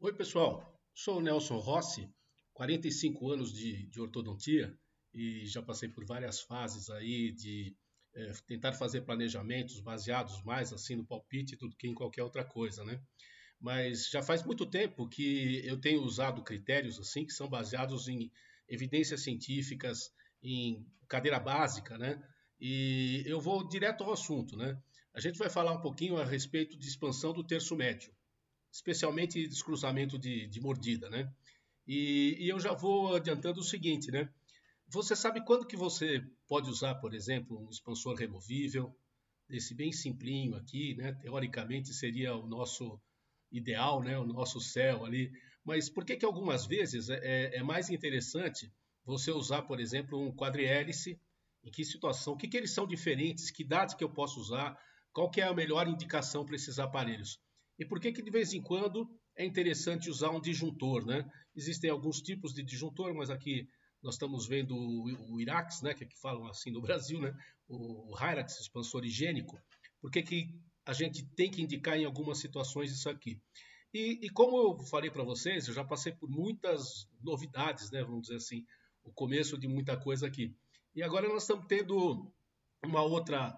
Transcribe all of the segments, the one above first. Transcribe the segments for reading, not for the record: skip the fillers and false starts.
Oi, pessoal. Sou o Nelson Rossi, 45 anos de ortodontia e já passei por várias fases aí de tentar fazer planejamentos baseados mais assim no palpite do que em qualquer outra coisa, né? Mas já faz muito tempo que eu tenho usado critérios assim que são baseados em evidências científicas, em cadeira básica, né? E eu vou direto ao assunto, né? A gente vai falar um pouquinho a respeito de expansão do terço médio, especialmente descruzamento de mordida, né? E eu já vou adiantando o seguinte, né? Você sabe quando que você pode usar, por exemplo, um expansor removível, esse bem simplinho aqui, né? Teoricamente seria o nosso ideal, né? O nosso céu ali. Mas por que que algumas vezes é mais interessante você usar, por exemplo, um quadrihélice? Em que situação? O que que eles são diferentes? Que dados que eu posso usar? Qual que é a melhor indicação para esses aparelhos? E por que que de vez em quando é interessante usar um disjuntor, né? Existem alguns tipos de disjuntor, mas aqui nós estamos vendo o Irax, né, que aqui falam assim no Brasil, né, o Hyrax, expansor higiênico. Por que que a gente tem que indicar em algumas situações isso aqui? E como eu falei para vocês, eu já passei por muitas novidades, né, vamos dizer assim, o começo de muita coisa aqui. E agora nós estamos tendo uma outra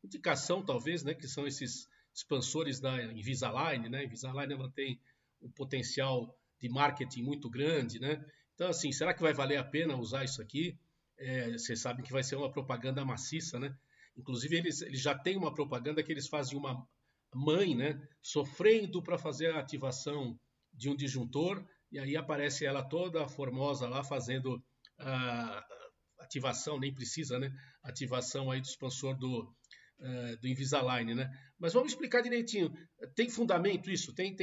indicação, talvez, né, que são esses expansores da Invisalign, né? A Invisalign ela tem um potencial de marketing muito grande, né? Então, assim, será que vai valer a pena usar isso aqui? Vocês sabem que vai ser uma propaganda maciça, né? Inclusive, eles já têm uma propaganda que eles fazem uma mãe, né? Sofrendo para fazer a ativação de um disjuntor, e aí aparece ela toda formosa lá fazendo a ativação, nem precisa, né? Ativação aí do expansor do Invisalign, né? Mas vamos explicar direitinho. Tem fundamento isso? Tem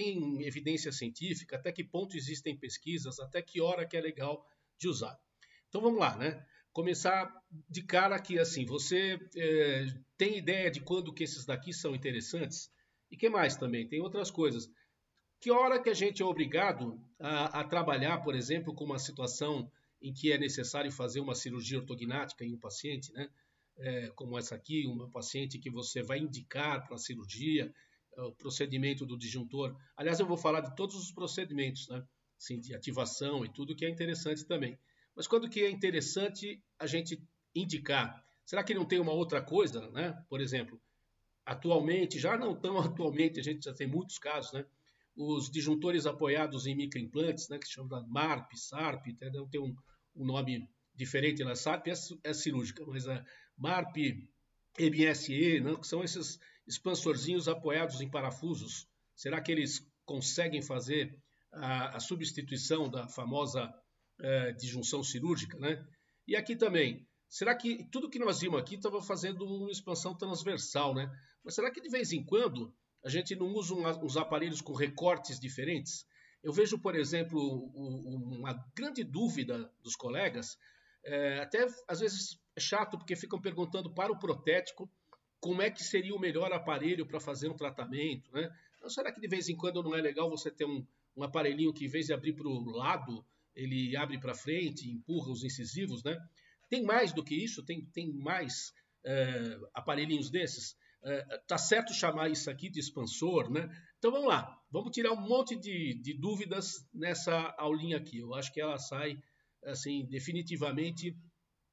evidência científica? Até que ponto existem pesquisas? Até que hora que é legal de usar? Então vamos lá, né? Começar de cara aqui assim. Você tem ideia de quando que esses daqui são interessantes? E que mais também? Tem outras coisas. Que hora que a gente é obrigado a trabalhar, por exemplo, com uma situação em que é necessário fazer uma cirurgia ortognática em um paciente, né? Como essa aqui, uma paciente que você vai indicar para a cirurgia, o procedimento do disjuntor. Aliás, eu vou falar de todos os procedimentos, né? Assim, de ativação e tudo que é interessante também. Mas quando que é interessante a gente indicar? Será que não tem uma outra coisa, né? Por exemplo, atualmente, já não tão atualmente, a gente já tem muitos casos, né? Os disjuntores apoiados em microimplantes, né? Que se chama MARP, SARP, entendeu? Tem um nome diferente na SARP, é cirúrgica, mas a MARP, MSE, né? Que são esses expansorzinhos apoiados em parafusos. Será que eles conseguem fazer a substituição da famosa disjunção cirúrgica, né? E aqui também, será que tudo que nós vimos aqui estava fazendo uma expansão transversal, né? Mas será que de vez em quando a gente não usa uns aparelhos com recortes diferentes? Eu vejo, por exemplo, uma grande dúvida dos colegas, até às vezes é chato porque ficam perguntando para o protético como é que seria o melhor aparelho para fazer um tratamento, né? Então, será que de vez em quando não é legal você ter um aparelhinho que, em vez de abrir para o lado, ele abre para frente, empurra os incisivos, né? Tem mais do que isso? Tem mais aparelhinhos desses? Tá certo chamar isso aqui de expansor, né? Então vamos lá, vamos tirar um monte de dúvidas nessa aulinha aqui. Eu acho que ela sai assim definitivamente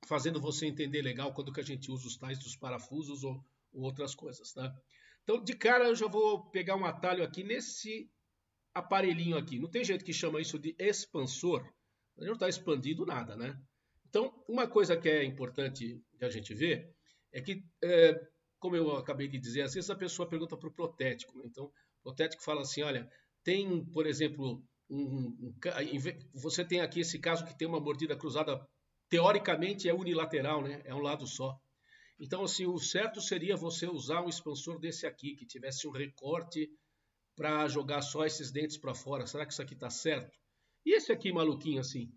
fazendo você entender legal quando que a gente usa os tais dos parafusos ou outras coisas, tá? Então de cara eu já vou pegar um atalho aqui nesse aparelhinho aqui. Não tem jeito que chama isso de expansor. Ele não está expandindo nada, né? Então, uma coisa que é importante de a gente ver é que, como eu acabei de dizer, às vezes a pessoa pergunta para o protético. Né? Então, o protético fala assim, olha, tem, por exemplo, você tem aqui esse caso que tem uma mordida cruzada, teoricamente é unilateral, né? É um lado só. Então, assim, o certo seria você usar um expansor desse aqui, que tivesse um recorte para jogar só esses dentes para fora. Será que isso aqui está certo? E esse aqui maluquinho assim,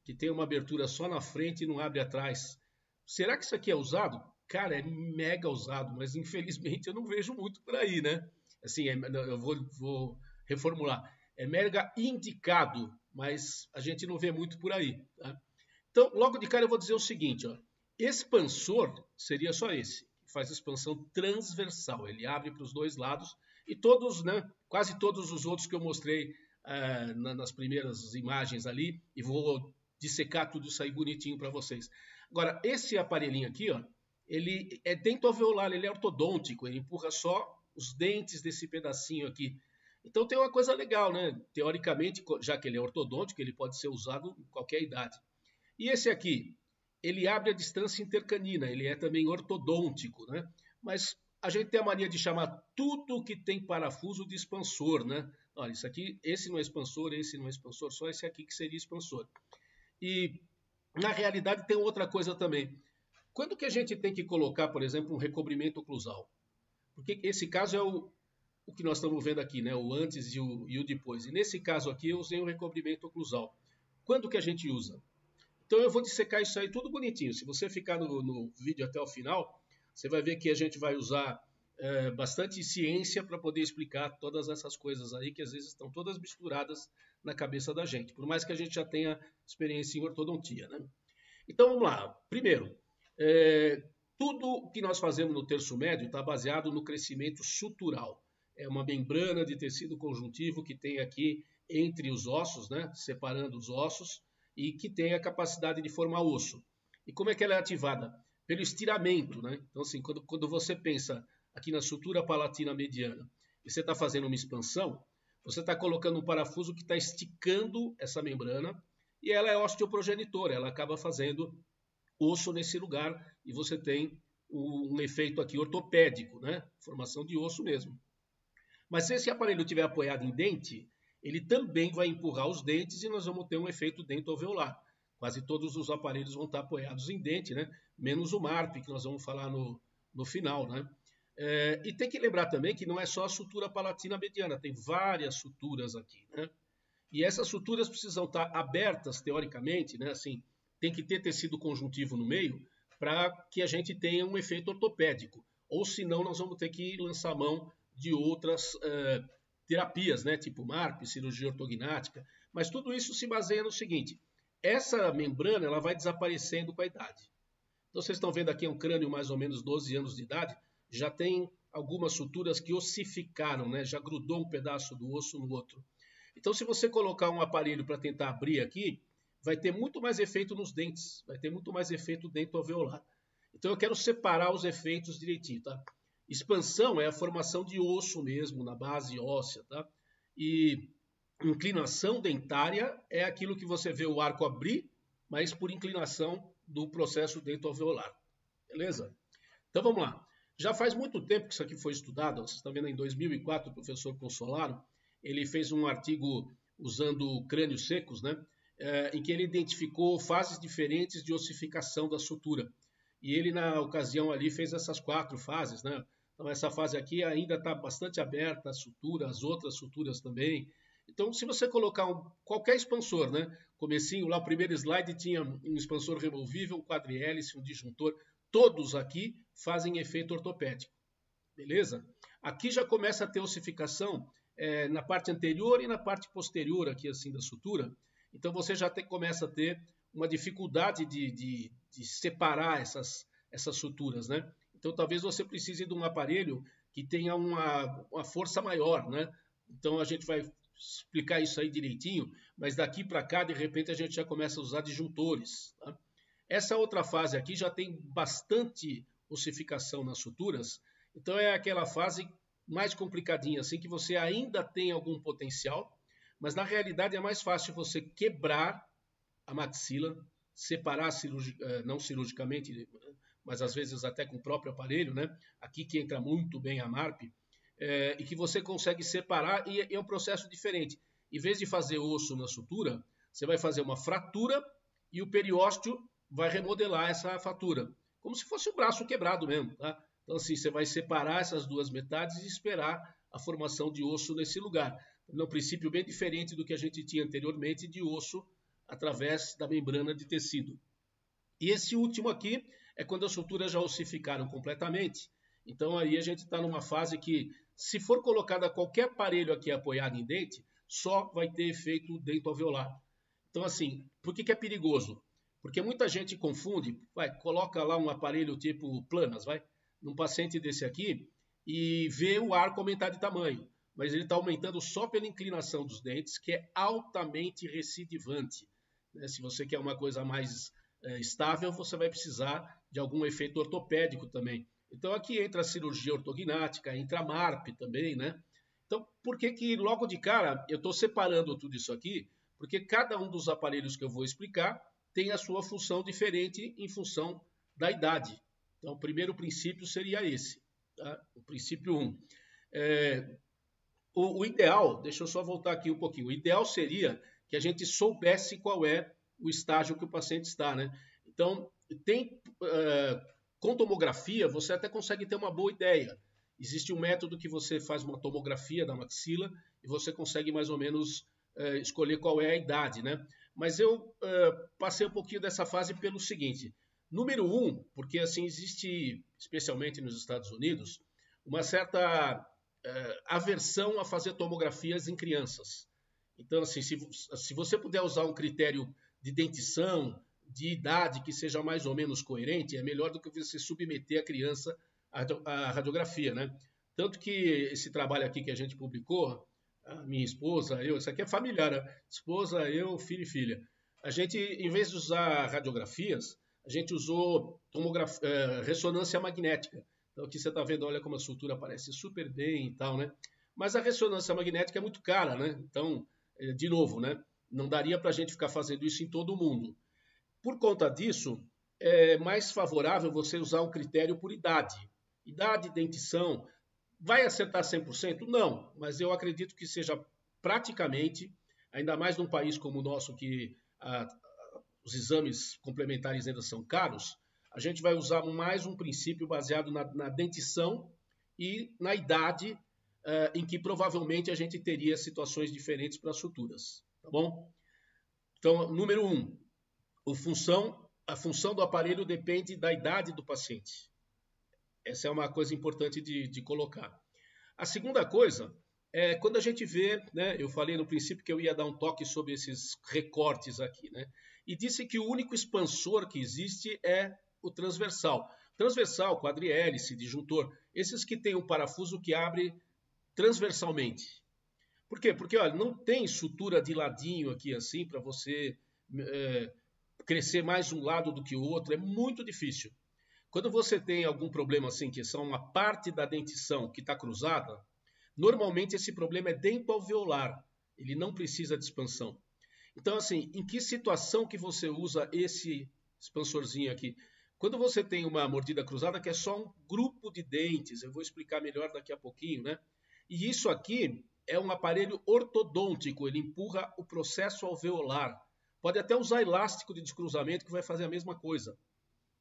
que tem uma abertura só na frente e não abre atrás. Será que isso aqui é usado? Cara, é mega usado, mas infelizmente eu não vejo muito por aí, né? Assim, eu vou reformular. É mega indicado, mas a gente não vê muito por aí. Tá? Então, logo de cara eu vou dizer o seguinte, ó. Expansor seria só esse, que faz expansão transversal. Ele abre para os dois lados e todos, né, quase todos os outros que eu mostrei nas primeiras imagens ali e vou dissecar tudo isso aí bonitinho para vocês. Agora, esse aparelhinho aqui, ó, ele é dentoalveolar, ele é ortodôntico, ele empurra só os dentes desse pedacinho aqui. Então tem uma coisa legal, né? Teoricamente, já que ele é ortodôntico, ele pode ser usado em qualquer idade. E esse aqui, ele abre a distância intercanina, ele é também ortodôntico, né? Mas a gente tem a mania de chamar tudo que tem parafuso de expansor, né? Olha, isso aqui, esse não é expansor, esse não é expansor, só esse aqui que seria expansor. E, na realidade, tem outra coisa também. Quando que a gente tem que colocar, por exemplo, um recobrimento oclusal? Porque esse caso é o que nós estamos vendo aqui, né? O antes e o depois. E nesse caso aqui eu usei um recobrimento oclusal. Quando que a gente usa? Então eu vou dissecar isso aí tudo bonitinho. Se você ficar no vídeo até o final, você vai ver que a gente vai usar bastante ciência para poder explicar todas essas coisas aí que às vezes estão todas misturadas na cabeça da gente, por mais que a gente já tenha experiência em ortodontia, né? Então vamos lá. Primeiro, tudo que nós fazemos no terço médio está baseado no crescimento sutural. É uma membrana de tecido conjuntivo que tem aqui entre os ossos, né, separando os ossos, e que tem a capacidade de formar osso. E como é que ela é ativada? Pelo estiramento, né? Então, assim, quando você pensa aqui na sutura palatina mediana e você está fazendo uma expansão, você está colocando um parafuso que está esticando essa membrana e ela é osteoprogenitora, ela acaba fazendo osso nesse lugar e você tem um efeito aqui ortopédico, né? Formação de osso mesmo. Mas se esse aparelho estiver apoiado em dente, ele também vai empurrar os dentes e nós vamos ter um efeito dentoalveolar. Quase todos os aparelhos vão estar apoiados em dente, né? Menos o MARP, que nós vamos falar no final, né? E tem que lembrar também que não é só a sutura palatina mediana, tem várias suturas aqui, né? E essas suturas precisam estar abertas, teoricamente, né? Assim, tem que ter tecido conjuntivo no meio para que a gente tenha um efeito ortopédico. Ou senão nós vamos ter que lançar a mão de outras terapias, né? Tipo MARP, cirurgia ortognática. Mas tudo isso se baseia no seguinte: essa membrana ela vai desaparecendo com a idade. Então vocês estão vendo aqui um crânio mais ou menos 12 anos de idade, já tem algumas suturas que ossificaram, né? Já grudou um pedaço do osso no outro. Então se você colocar um aparelho para tentar abrir aqui, vai ter muito mais efeito nos dentes, vai ter muito mais efeito dentoalveolar. Então eu quero separar os efeitos direitinho, tá? Expansão é a formação de osso mesmo, na base óssea, tá? E inclinação dentária é aquilo que você vê o arco abrir, mas por inclinação do processo dentoalveolar. Beleza? Então vamos lá. Já faz muito tempo que isso aqui foi estudado. Vocês estão vendo em 2004, o professor Consolaro, ele fez um artigo usando crânios secos, né? Em que ele identificou fases diferentes de ossificação da sutura. E ele, na ocasião ali, fez essas 4 fases, né? Então, essa fase aqui ainda está bastante aberta, a sutura, as outras suturas também. Então, se você colocar qualquer expansor, né? Comecinho, lá o primeiro slide tinha um expansor removível, um quadrihélice, um disjuntor. Todos aqui fazem efeito ortopédico. Beleza? Aqui já começa a ter ossificação na parte anterior e na parte posterior aqui, assim, da sutura. Então, você já começa a ter uma dificuldade de separar essas suturas, né? Então, talvez você precise de um aparelho que tenha uma força maior, né? Então, a gente vai explicar isso aí direitinho, mas daqui para cá, de repente, a gente já começa a usar disjuntores, tá? Essa outra fase aqui já tem bastante ossificação nas suturas, então é aquela fase mais complicadinha, assim, que você ainda tem algum potencial, mas na realidade é mais fácil você quebrar a maxila, separar não cirurgicamente, mas às vezes até com o próprio aparelho, né? Aqui que entra muito bem a MARP, e que você consegue separar e é um processo diferente. Em vez de fazer osso na sutura, você vai fazer uma fratura e o periósteo vai remodelar essa fratura, como se fosse o braço quebrado mesmo, tá? Então assim, você vai separar essas duas metades e esperar a formação de osso nesse lugar. No princípio bem diferente do que a gente tinha anteriormente de osso através da membrana de tecido. E esse último aqui é quando as suturas já ossificaram completamente. Então aí a gente está numa fase que, se for colocada qualquer aparelho aqui apoiado em dente, só vai ter efeito dentoalveolar. Então assim, por que é perigoso? Porque muita gente confunde, coloca lá um aparelho tipo planas, num paciente desse aqui, e vê o arco aumentar de tamanho. mas ele está aumentando só pela inclinação dos dentes, que é altamente recidivante. Né? Se você quer uma coisa mais estável, você vai precisar de algum efeito ortopédico também. Então aqui entra a cirurgia ortognática, entra a MARP também, né? Então, por que que logo de cara eu estou separando tudo isso aqui? Porque cada um dos aparelhos que eu vou explicar tem a sua função diferente em função da idade. Então, o primeiro princípio seria esse, tá? O princípio 1. O ideal, deixa eu só voltar aqui um pouquinho, o ideal seria que a gente soubesse qual é o estágio que o paciente está, né? Então, com tomografia, você até consegue ter uma boa ideia. Existe um método que você faz uma tomografia da maxila e você consegue mais ou menos escolher qual é a idade, né? Mas eu passei um pouquinho dessa fase pelo seguinte. Número 1, porque assim existe, especialmente nos Estados Unidos, uma certa aversão a fazer tomografias em crianças. Então, assim, se você puder usar um critério de dentição, de idade que seja mais ou menos coerente, é melhor do que você submeter a criança à radiografia, né? Tanto que esse trabalho aqui que a gente publicou, a minha esposa, eu, isso aqui é familiar, né? Esposa, eu, filho e filha. A gente, em vez de usar radiografias, a gente usou ressonância magnética. Então aqui você está vendo, olha como a sutura aparece super bem e tal, né? Mas a ressonância magnética é muito cara, né? Então, de novo, né? Não daria para a gente ficar fazendo isso em todo o mundo. Por conta disso, é mais favorável você usar um critério por idade. Idade, dentição, vai acertar 100%? Não, mas eu acredito que seja praticamente, ainda mais num país como o nosso, que os exames complementares ainda são caros, a gente vai usar mais um princípio baseado na dentição e na idade em que provavelmente a gente teria situações diferentes para as suturas, tá bom? Então, número 1, a função do aparelho depende da idade do paciente. Essa é uma coisa importante de colocar. A segunda coisa é quando a gente vê, né, eu falei no princípio que eu ia dar um toque sobre esses recortes aqui, né, e disse que o único expansor que existe é o transversal. Transversal, quadrihélice, disjuntor, esses que têm um parafuso que abre transversalmente. Por quê? Porque olha, não tem sutura de ladinho aqui assim para você crescer mais um lado do que o outro, é muito difícil. Quando você tem algum problema assim, que são uma parte da dentição que está cruzada, normalmente esse problema é dentoalveolar, ele não precisa de expansão. Então, assim, em que situação que você usa esse expansorzinho aqui? Quando você tem uma mordida cruzada, que é só um grupo de dentes, eu vou explicar melhor daqui a pouquinho, né? E isso aqui é um aparelho ortodôntico, ele empurra o processo alveolar. Pode até usar elástico de descruzamento, que vai fazer a mesma coisa.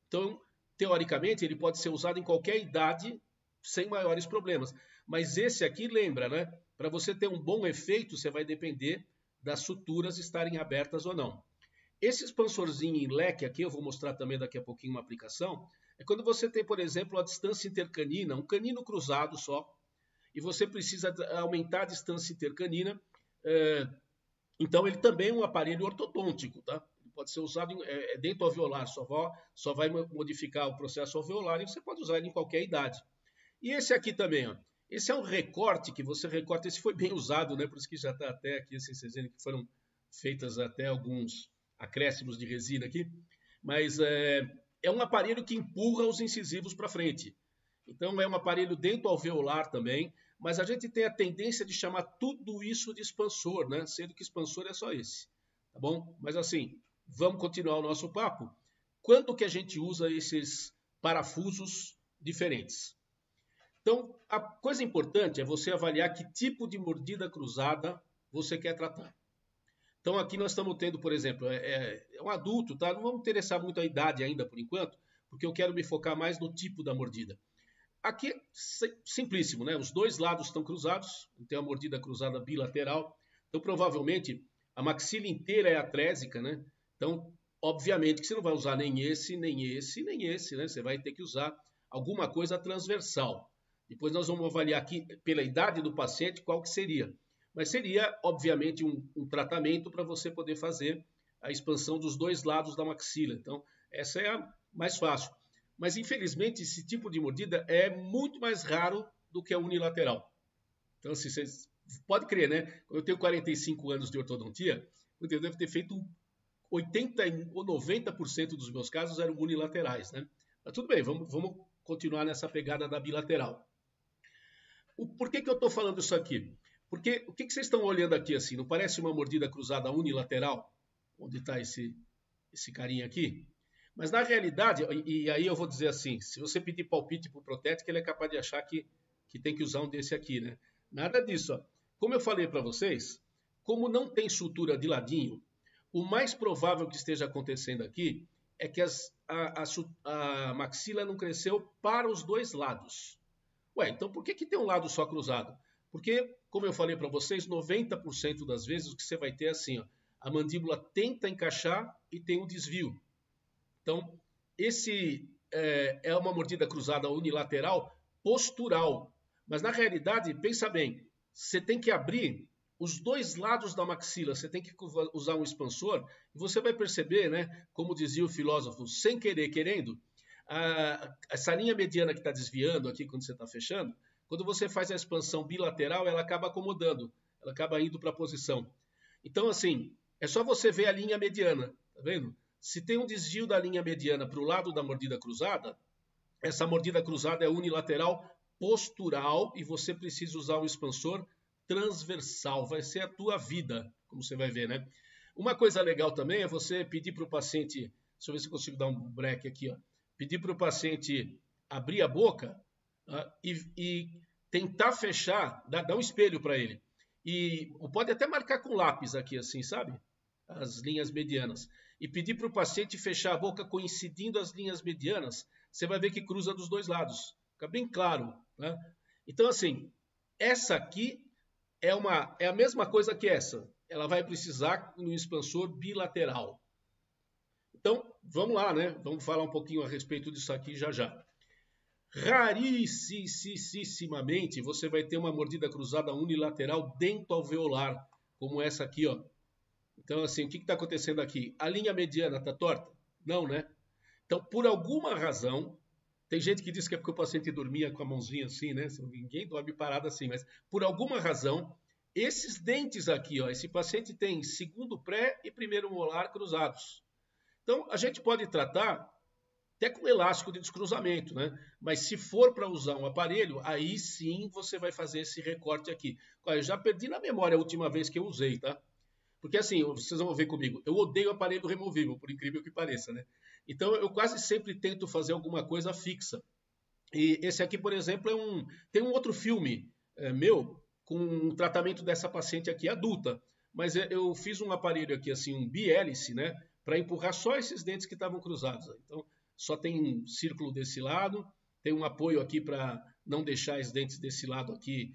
Então, teoricamente, ele pode ser usado em qualquer idade, sem maiores problemas. Mas esse aqui, lembra, né? Para você ter um bom efeito, você vai depender das suturas estarem abertas ou não. Esse expansorzinho em leque aqui, eu vou mostrar também daqui a pouquinho uma aplicação, é quando você tem, por exemplo, a distância intercanina, um canino cruzado só, e você precisa aumentar a distância intercanina, então ele também é um aparelho ortodôntico, tá? Ele pode ser usado dentro alveolar, só vai modificar o processo alveolar e você pode usar ele em qualquer idade. E esse aqui também, ó. Esse é um recorte que você recorta, esse foi bem usado, né? Por isso que já está até aqui, assim, vocês veem que foram feitas até alguns acréscimos de resina aqui, mas é um aparelho que empurra os incisivos para frente. Então é um aparelho dentro alveolar também, mas a gente tem a tendência de chamar tudo isso de expansor, né? Sendo que expansor é só esse, tá bom? Mas assim, vamos continuar o nosso papo. Quando que a gente usa esses parafusos diferentes? Então, a coisa importante é você avaliar que tipo de mordida cruzada você quer tratar. Então, aqui nós estamos tendo, por exemplo, um adulto, tá? Não vamos interessar muito a idade ainda por enquanto, porque eu quero me focar mais no tipo da mordida. Aqui é simplíssimo, né? Os dois lados estão cruzados, tem uma mordida cruzada bilateral, então provavelmente a maxila inteira é atrésica, né? Então, obviamente que você não vai usar nem esse, nem esse, nem esse, né? Você vai ter que usar alguma coisa transversal. Depois nós vamos avaliar aqui, pela idade do paciente, qual que seria. Mas seria, obviamente, um tratamento para você poder fazer a expansão dos dois lados da maxila. Então, essa é a mais fácil. Mas, infelizmente, esse tipo de mordida é muito mais raro do que a unilateral. Então, assim, vocês podem crer, né? Eu tenho 45 anos de ortodontia, eu devo ter feito 80 ou 90% dos meus casos eram unilaterais, né? Mas tudo bem, vamos continuar nessa pegada da bilateral. Por que eu estou falando isso aqui? Porque o que vocês estão olhando aqui assim? Não parece uma mordida cruzada unilateral? Onde está esse carinha aqui? Mas na realidade, e aí eu vou dizer assim, se você pedir palpite para o protético, ele é capaz de achar que tem que usar um desse aqui, né? Nada disso. Ó. Como eu falei para vocês, como não tem sutura de ladinho, o mais provável que esteja acontecendo aqui é que a maxila não cresceu para os dois lados. Ué, então por que tem um lado só cruzado? Porque, como eu falei para vocês, 90% das vezes o que você vai ter é assim, ó, a mandíbula tenta encaixar e tem um desvio. Então, esse é uma mordida cruzada unilateral postural. Mas, na realidade, pensa bem, você tem que abrir os dois lados da maxila, você tem que usar um expansor, e você vai perceber, né, como dizia o filósofo, sem querer, querendo, essa linha mediana que está desviando aqui quando você está fechando, quando você faz a expansão bilateral, ela acaba acomodando, ela acaba indo para a posição. Então, assim, é só você ver a linha mediana, tá vendo? Se tem um desvio da linha mediana para o lado da mordida cruzada, essa mordida cruzada é unilateral postural e você precisa usar um expansor transversal. Vai ser a tua vida, como você vai ver, né? Uma coisa legal também é você pedir para o paciente, deixa eu ver se eu consigo dar um break aqui, ó. Pedir para o paciente abrir a boca e tentar fechar, dar um espelho para ele. E pode até marcar com lápis aqui, assim, sabe? As linhas medianas. E pedir para o paciente fechar a boca coincidindo as linhas medianas, você vai ver que cruza dos dois lados. Fica bem claro. Né? Então, assim, essa aqui é a mesma coisa que essa. Ela vai precisar de um expansor bilateral. Então, vamos lá, né? Vamos falar um pouquinho a respeito disso aqui já já. Rarissimamente, você vai ter uma mordida cruzada unilateral dentoalveolar, como essa aqui, ó. Então, assim, o que está acontecendo aqui? A linha mediana está torta? Não, né? Então, por alguma razão, tem gente que diz que é porque o paciente dormia com a mãozinha assim, né? Ninguém dorme parado assim, mas por alguma razão, esses dentes aqui, ó, esse paciente tem segundo pré e primeiro molar cruzados. Então, a gente pode tratar até com elástico de descruzamento, né? Mas se for para usar um aparelho, aí sim você vai fazer esse recorte aqui. Olha, eu já perdi na memória a última vez que eu usei, tá? Porque assim, vocês vão ver comigo, eu odeio aparelho removível, por incrível que pareça, né? Então eu quase sempre tento fazer alguma coisa fixa. E esse aqui, por exemplo, tem um outro filme meu com um tratamento dessa paciente aqui adulta. Mas eu fiz um aparelho aqui, assim, um bihélice, né? Para empurrar só esses dentes que estavam cruzados. Então, só tem um círculo desse lado, tem um apoio aqui para não deixar os dentes desse lado aqui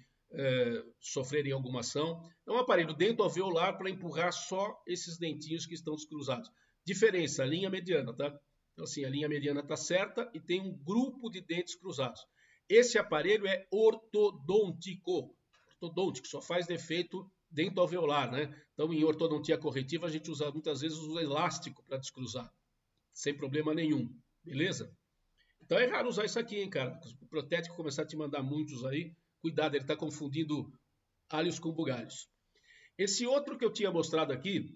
sofrerem alguma ação. É um aparelho dentoalveolar para empurrar só esses dentinhos que estão descruzados. Diferença, a linha mediana, tá? Então, assim, a linha mediana está certa e tem um grupo de dentes cruzados. Esse aparelho é ortodôntico, só faz defeito dentoalveolar, né? Então, em ortodontia corretiva, a gente usa muitas vezes o elástico para descruzar, sem problema nenhum, beleza? Então é raro usar isso aqui, hein, cara? O protético começar a te mandar muitos aí, cuidado, ele está confundindo alhos com bugalhos. Esse outro que eu tinha mostrado aqui,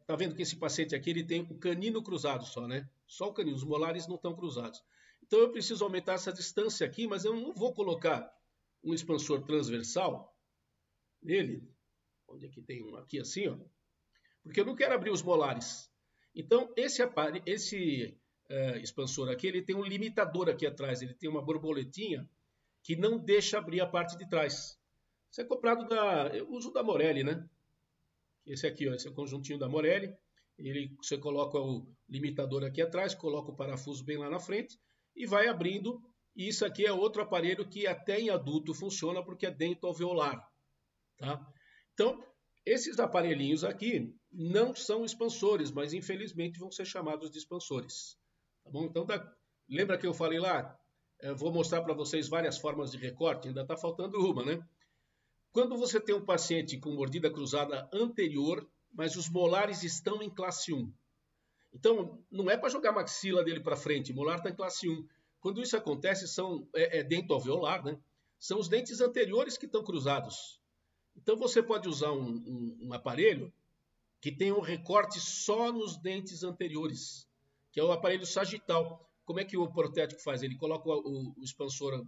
tá vendo que esse paciente aqui ele tem o canino cruzado só, né? Só o canino, os molares não estão cruzados. Então eu preciso aumentar essa distância aqui, mas eu não vou colocar um expansor transversal nele, onde aqui tem um aqui assim, ó, porque eu não quero abrir os molares. Então esse expansor aqui, ele tem um limitador aqui atrás, ele tem uma borboletinha que não deixa abrir a parte de trás. Isso é comprado eu uso da Morelli, né? Esse aqui, ó, esse é o conjuntinho da Morelli. Você coloca o limitador aqui atrás, coloca o parafuso bem lá na frente e vai abrindo. E isso aqui é outro aparelho que até em adulto funciona porque é dentoalveolar, tá? Então, esses aparelhinhos aqui não são expansores, mas infelizmente vão ser chamados de expansores. Tá bom? Então, lembra que eu falei lá? Eu vou mostrar para vocês várias formas de recorte, ainda está faltando uma, né? Quando você tem um paciente com mordida cruzada anterior, mas os molares estão em classe 1. Então, não é para jogar a maxila dele para frente, o molar está em classe 1. Quando isso acontece, dentoalveolar, né? são os dentes anteriores que estão cruzados. Então você pode usar um aparelho que tem um recorte só nos dentes anteriores, que é o aparelho sagital. Como é que o protético faz? Ele coloca o expansor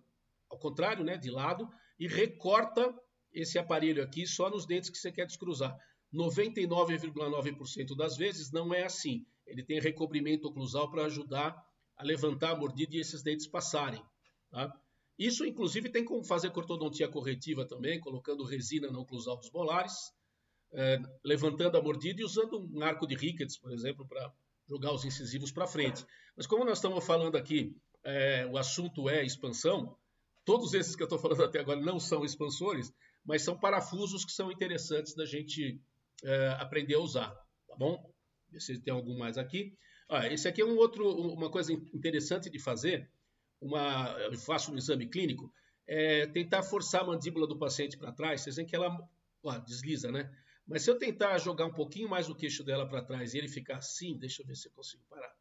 ao contrário, né, de lado, e recorta esse aparelho aqui só nos dentes que você quer descruzar. 99,9% das vezes não é assim. Ele tem recobrimento oclusal para ajudar a levantar a mordida e esses dentes passarem. Tá? Isso, inclusive, tem como fazer com ortodontia corretiva também, colocando resina no oclusal dos molares, levantando a mordida e usando um arco de Ricketts, por exemplo, para jogar os incisivos para frente. Mas como nós estamos falando aqui, o assunto é expansão, todos esses que eu estou falando até agora não são expansores, mas são parafusos que são interessantes da gente aprender a usar, tá bom? Ver se tem algum mais aqui. Esse aqui é uma coisa interessante de fazer, eu faço no exame clínico, tentar forçar a mandíbula do paciente para trás. Vocês veem que ela desliza, né? Mas se eu tentar jogar um pouquinho mais o queixo dela para trás e ele ficar assim, deixa eu ver se eu consigo parar.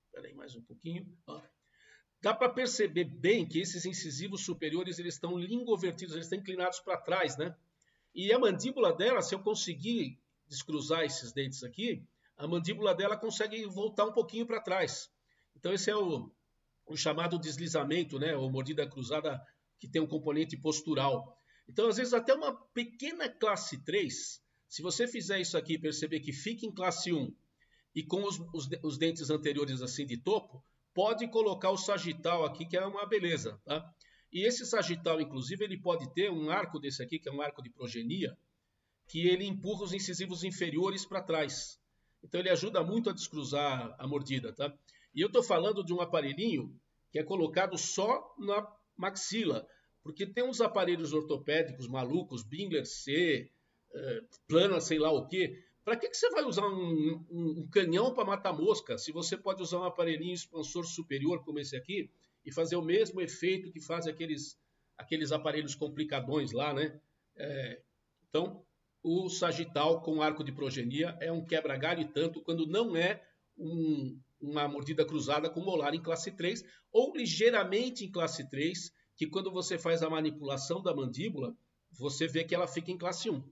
Espera aí mais um pouquinho. Dá para perceber bem que esses incisivos superiores eles estão lingovertidos, eles estão inclinados para trás, né? E a mandíbula dela, se eu conseguir descruzar esses dentes aqui, a mandíbula dela consegue voltar um pouquinho para trás. Então esse é o chamado deslizamento, né? Ou mordida cruzada que tem um componente postural. Então, às vezes, até uma pequena classe 3, se você fizer isso aqui e perceber que fica em classe 1 e com os dentes anteriores assim de topo, pode colocar o sagital aqui, que é uma beleza, tá? E esse sagital, inclusive, ele pode ter um arco desse aqui, que é um arco de progenia, que ele empurra os incisivos inferiores para trás. Então, ele ajuda muito a descruzar a mordida, tá? E eu estou falando de um aparelhinho que é colocado só na maxila, porque tem uns aparelhos ortopédicos malucos, Bingler C, Plana, sei lá o quê. Para que você vai usar um canhão para matar mosca, se você pode usar um aparelhinho expansor superior como esse aqui e fazer o mesmo efeito que faz aqueles aparelhos complicadões lá, né? Então, o sagital com arco de progenia é um quebra-galho e tanto quando não é uma mordida cruzada com molar em classe 3 ou ligeiramente em classe 3, que quando você faz a manipulação da mandíbula, você vê que ela fica em classe 1.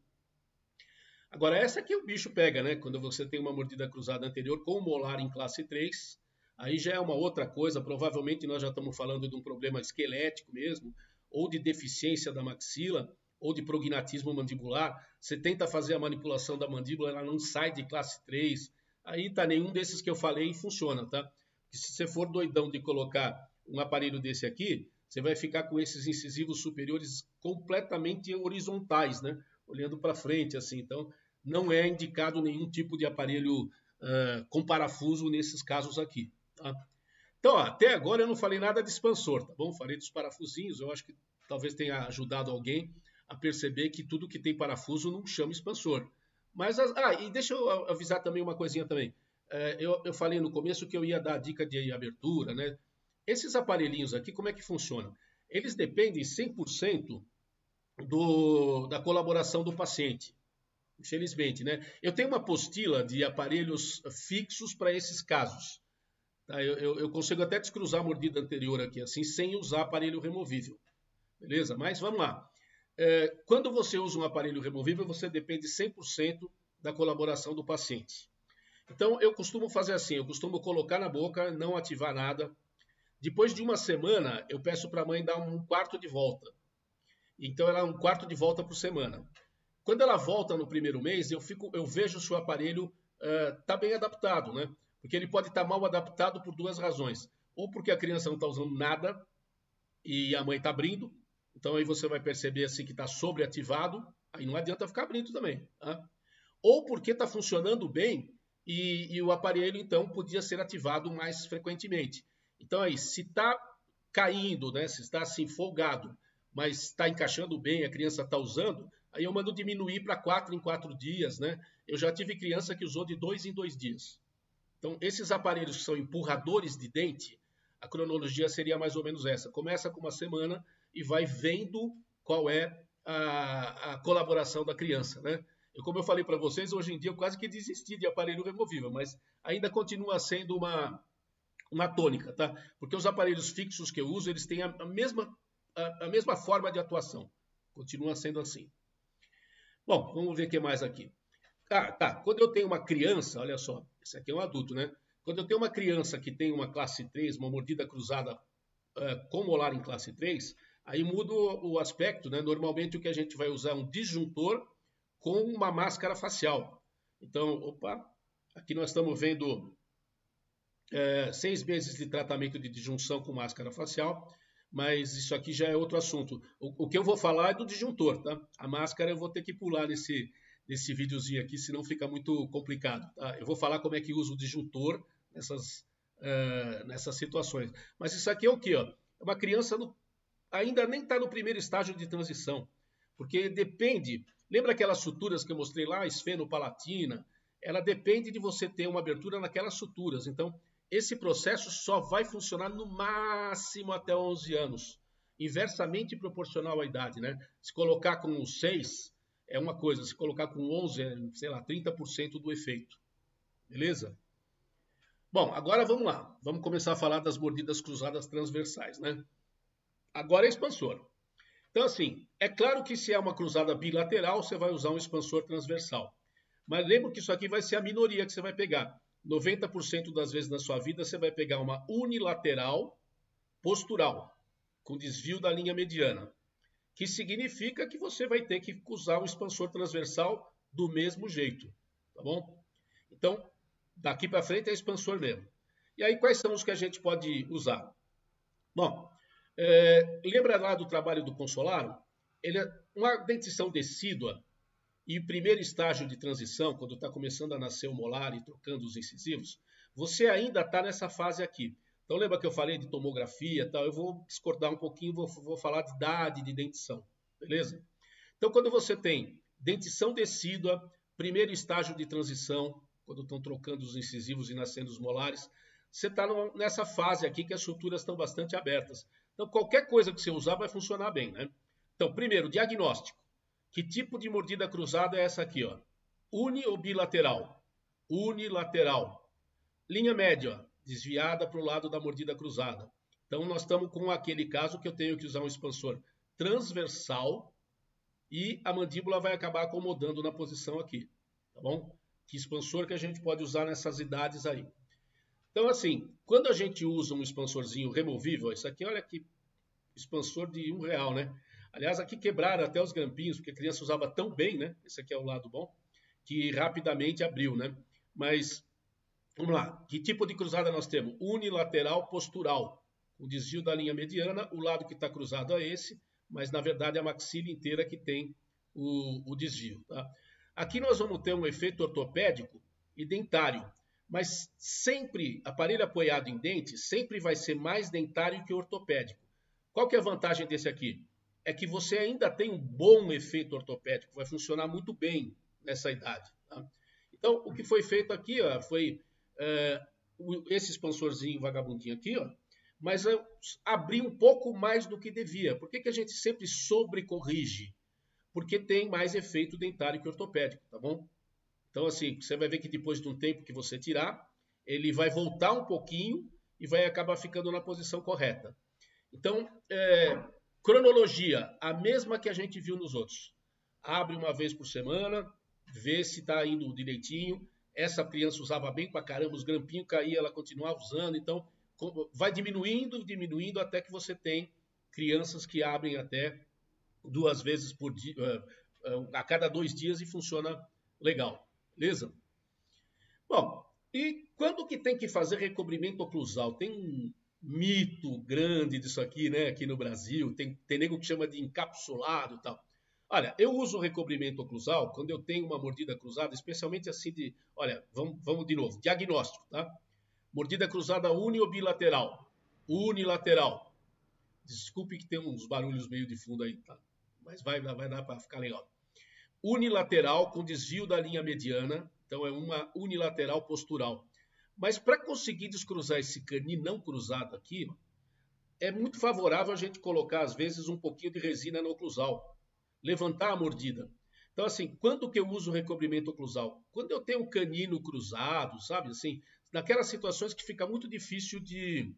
Agora, essa aqui o bicho pega, né? Quando você tem uma mordida cruzada anterior com molar em classe 3, aí já é uma outra coisa. Provavelmente nós já estamos falando de um problema esquelético mesmo, ou de deficiência da maxila, ou de prognatismo mandibular. Você tenta fazer a manipulação da mandíbula, ela não sai de classe 3. Aí tá nenhum desses que eu falei e funciona, tá? Porque se você for doidão de colocar um aparelho desse aqui, você vai ficar com esses incisivos superiores completamente horizontais, né? Olhando para frente, assim. Então, não é indicado nenhum tipo de aparelho com parafuso nesses casos aqui, tá? Então, até agora eu não falei nada de expansor, tá bom? Falei dos parafusinhos, eu acho que talvez tenha ajudado alguém a perceber que tudo que tem parafuso não chama expansor. Mas, e deixa eu avisar também uma coisinha também. Eu falei no começo que eu ia dar a dica de abertura, né? Esses aparelhinhos aqui, como é que funcionam? Eles dependem 100% da colaboração do paciente. Infelizmente, né? Eu tenho uma apostila de aparelhos fixos para esses casos. Tá? Eu consigo até descruzar a mordida anterior aqui, assim, sem usar aparelho removível. Beleza? Mas vamos lá. Quando você usa um aparelho removível, você depende 100% da colaboração do paciente. Então, eu costumo fazer assim, eu costumo colocar na boca, não ativar nada. Depois de uma semana, eu peço para a mãe dar um quarto de volta. Então, ela dá um quarto de volta por semana. Quando ela volta no primeiro mês, eu vejo se o aparelho está bem adaptado, né? Porque ele pode estar mal adaptado por duas razões. Ou porque a criança não está usando nada e a mãe está abrindo. Então aí você vai perceber assim que está sobreativado. Aí não adianta ficar abrindo também. Tá? Ou porque está funcionando bem e o aparelho então podia ser ativado mais frequentemente. Então aí, se está caindo, né? Se está assim folgado, mas está encaixando bem, a criança está usando, aí eu mando diminuir para 4 em 4 dias, né? Eu já tive criança que usou de 2 em 2 dias. Então, esses aparelhos que são empurradores de dente, a cronologia seria mais ou menos essa. Começa com uma semana e vai vendo qual é a colaboração da criança, né? Como eu falei para vocês, hoje em dia eu quase que desisti de aparelho removível, mas ainda continua sendo uma tônica, tá? Porque os aparelhos fixos que eu uso, eles têm a mesma a mesma forma de atuação. Continua sendo assim. Bom, vamos ver o que mais aqui. Tá. Quando eu tenho uma criança, olha só, esse aqui é um adulto, né? Quando eu tenho uma criança que tem uma classe 3, uma mordida cruzada com molar em classe 3, aí muda o aspecto, né? Normalmente o que a gente vai usar é um disjuntor com uma máscara facial. Então, opa, aqui nós estamos vendo 6 meses de tratamento de disjunção com máscara facial, mas isso aqui já é outro assunto. O que eu vou falar é do disjuntor, tá? A máscara eu vou ter que pular nesse videozinho aqui, senão fica muito complicado, tá? Eu vou falar como é que usa o disjuntor nessas situações. Mas isso aqui é o quê? Ó? É uma criança ainda nem está no primeiro estágio de transição, porque depende. Lembra aquelas suturas que eu mostrei lá, esfenopalatina? Ela depende de você ter uma abertura naquelas suturas. Então, esse processo só vai funcionar no máximo até 11 anos, inversamente proporcional à idade, né? Se colocar com 6 é uma coisa, se colocar com 11 é, sei lá, 30% do efeito. Beleza? Bom, agora vamos lá. Vamos começar a falar das mordidas cruzadas transversais, né? Agora é expansor. Então, assim, é claro que se é uma cruzada bilateral, você vai usar um expansor transversal. Mas lembra que isso aqui vai ser a minoria que você vai pegar. 90% das vezes na sua vida você vai pegar uma unilateral postural, com desvio da linha mediana, que significa que você vai ter que usar um expansor transversal do mesmo jeito, tá bom? Então, daqui para frente é expansor mesmo. E aí, quais são os que a gente pode usar? Bom, lembra lá do trabalho do Consolaro? Ele é uma dentição decídua e o primeiro estágio de transição, quando está começando a nascer o molar e trocando os incisivos, você ainda está nessa fase aqui. Então lembra que eu falei de tomografia e tal? Eu vou discordar um pouquinho, vou falar de idade de dentição, beleza? Então quando você tem dentição decídua, primeiro estágio de transição, quando estão trocando os incisivos e nascendo os molares, você está nessa fase aqui que as suturas estão bastante abertas. Então qualquer coisa que você usar vai funcionar bem, né? Então primeiro, diagnóstico. Que tipo de mordida cruzada é essa aqui, ó? Uni ou bilateral? Unilateral. Linha média, ó, desviada para o lado da mordida cruzada. Então, nós estamos com aquele caso que eu tenho que usar um expansor transversal e a mandíbula vai acabar acomodando na posição aqui, tá bom? Que expansor que a gente pode usar nessas idades aí. Então, assim, quando a gente usa um expansorzinho removível, isso aqui, olha que expansor de R$1, né? Aliás, aqui quebraram até os grampinhos, porque a criança usava tão bem, né? Esse aqui é o lado bom, que rapidamente abriu, né? Mas, vamos lá. Que tipo de cruzada nós temos? Unilateral postural. O desvio da linha mediana, o lado que está cruzado é esse, mas na verdade é a maxila inteira que tem o desvio, tá? Aqui nós vamos ter um efeito ortopédico e dentário, mas sempre, aparelho apoiado em dente, sempre vai ser mais dentário que ortopédico. Qual que é a vantagem desse aqui? É que você ainda tem um bom efeito ortopédico, vai funcionar muito bem nessa idade. Tá? Então, o que foi feito aqui ó, foi esse expansorzinho vagabundinho aqui, ó, mas abrir um pouco mais do que devia. Por que a gente sempre sobrecorrige? Porque tem mais efeito dentário que ortopédico, tá bom? Então, assim, você vai ver que depois de um tempo que você tirar, ele vai voltar um pouquinho e vai acabar ficando na posição correta. Então, cronologia, a mesma que a gente viu nos outros. Abre uma vez por semana, vê se está indo direitinho. Essa criança usava bem pra caramba, os grampinhos caíam, ela continuava usando. Então, vai diminuindo, diminuindo, até que você tem crianças que abrem até 2 vezes por dia, a cada 2 dias e funciona legal. Beleza? Bom, e quando que tem que fazer recobrimento oclusal? Tem um mito grande disso aqui, né? Aqui no Brasil, tem nego que chama de encapsulado e tal. Olha, eu uso o recobrimento oclusal quando eu tenho uma mordida cruzada, especialmente assim de... Olha, vamos de novo. Diagnóstico, tá? Mordida cruzada uni ou bilateral? Unilateral. Desculpe que tem uns barulhos meio de fundo aí, tá? Mas vai dar para ficar legal. Unilateral com desvio da linha mediana, então é uma unilateral postural. Mas para conseguir descruzar esse canino não cruzado aqui, é muito favorável a gente colocar, às vezes, um pouquinho de resina no oclusal. Levantar a mordida. Então, assim, quando que eu uso o recobrimento oclusal? Quando eu tenho o canino cruzado, sabe? Assim, naquelas situações que fica muito difícil de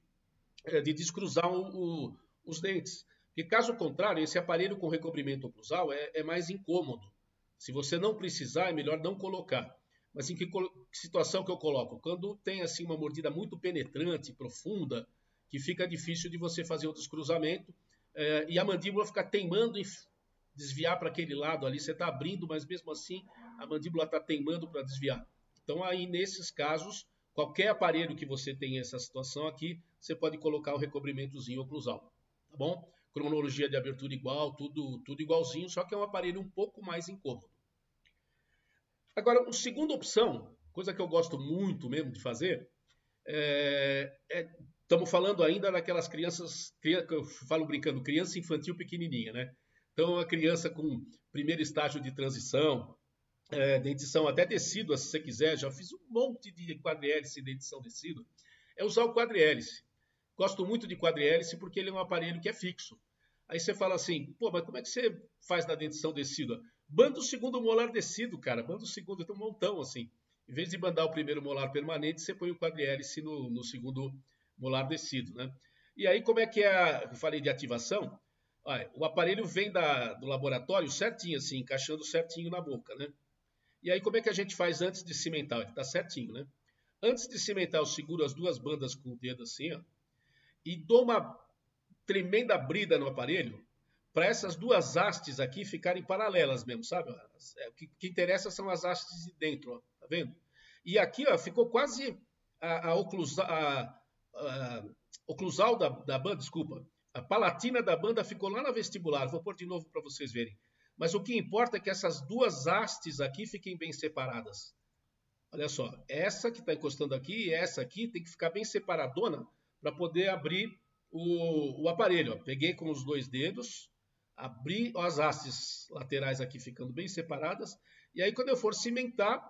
descruzar os dentes. Porque caso contrário, esse aparelho com recobrimento oclusal é mais incômodo. Se você não precisar, é melhor não colocar. Mas em que situação que eu coloco? Quando tem assim uma mordida muito penetrante, profunda, que fica difícil de você fazer o descruzamento e a mandíbula fica teimando em desviar para aquele lado ali. Você está abrindo, mas mesmo assim a mandíbula está teimando para desviar. Então aí nesses casos, qualquer aparelho que você tenha essa situação aqui, você pode colocar o recobrimentozinho oclusal, tá bom? Cronologia de abertura igual, tudo igualzinho, só que é um aparelho um pouco mais incômodo. Agora, uma segunda opção, coisa que eu gosto muito mesmo de fazer, estamos falando ainda daquelas crianças, que eu falo brincando, criança infantil pequenininha, né? Então, a criança com primeiro estágio de transição, dentição até tecido, se você quiser, já fiz um monte de quadrihélice e dentição tecido, é usar o quadrihélice. Gosto muito de quadrihélice porque ele é um aparelho que é fixo. Aí você fala assim, pô, mas como é que você faz na dentição decídua? Banda o segundo molar decíduo, cara. Banda o segundo, tem um montão assim. Em vez de bandar o primeiro molar permanente, você põe o quadrihélice no segundo molar decíduo, né? E aí, como é que é? Eu falei de ativação. Olha, o aparelho vem do laboratório certinho, assim, encaixando certinho na boca, né? E aí, como é que a gente faz antes de cimentar? Ele tá certinho, né? Antes de cimentar, eu seguro as duas bandas com o dedo assim, ó, e dou uma tremenda brida no aparelho para essas duas hastes aqui ficarem paralelas mesmo, sabe? O que interessa são as hastes de dentro, ó, tá vendo? E aqui, ó, ficou quase a oclusal da banda, desculpa, a palatina da banda ficou lá na vestibular. Vou pôr de novo para vocês verem. Mas o que importa é que essas duas hastes aqui fiquem bem separadas. Olha só, essa que está encostando aqui e essa aqui tem que ficar bem separadona para poder abrir o aparelho. Ó. Peguei com os dois dedos, abri as hastes laterais aqui ficando bem separadas, e aí quando eu for cimentar,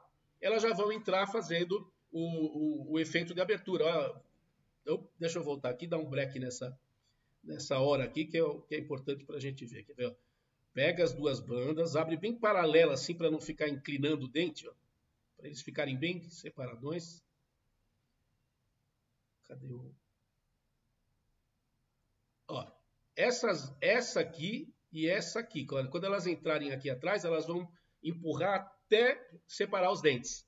elas já vão entrar fazendo o efeito de abertura. Ó, então, deixa eu voltar aqui, dar um break nessa hora aqui, que é importante para a gente ver. Quer ver? Pega as duas bandas, abre bem paralela assim para não ficar inclinando o dente, para eles ficarem bem separadões. Cadê o... Ó, essa aqui e essa aqui, quando elas entrarem aqui atrás, elas vão empurrar até separar os dentes.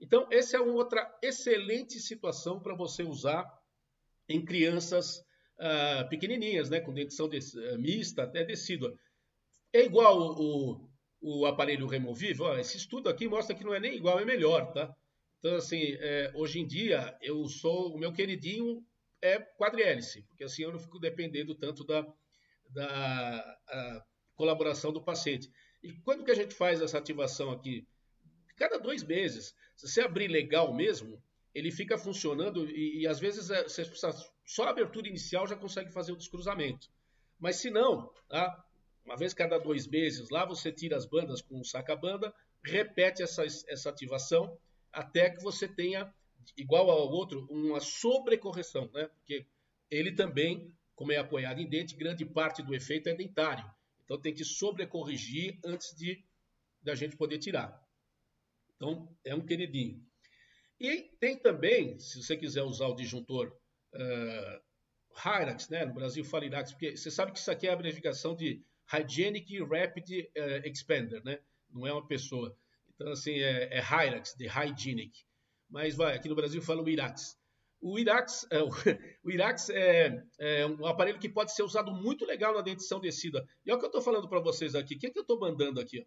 Então, essa é uma outra excelente situação para você usar em crianças pequenininhas, né, com dentição mista, até decídua. É igual o aparelho removível? Ó, esse estudo aqui mostra que não é nem igual, é melhor, tá? Então, assim, hoje em dia, o meu queridinho é quadrihélice, porque assim eu não fico dependendo tanto da colaboração do paciente. E quando que a gente faz essa ativação aqui? Cada 2 meses. Se você abrir legal mesmo, ele fica funcionando e às vezes você precisa, só a abertura inicial já consegue fazer o descruzamento. Mas se não, tá? Uma vez cada 2 meses, lá você tira as bandas com o saca-banda, repete essa ativação até que você tenha, igual ao outro, uma sobrecorreção, né? Porque ele também, como é apoiado em dente, grande parte do efeito é dentário. Então tem que sobrecorrigir antes da gente poder tirar. Então é um queridinho. E tem também, se você quiser usar o disjuntor Hyrax, né? No Brasil fala Hyrax, porque você sabe que isso aqui é a abreviação de Hygienic Rapid Expander, né? Não é uma pessoa. Então, assim, é Hyrax, de Hygienic. Mas aqui no Brasil fala o Irax. O Irax é um aparelho que pode ser usado muito legal na dentição descida. E olha o que eu estou falando para vocês aqui. O que eu estou bandando aqui?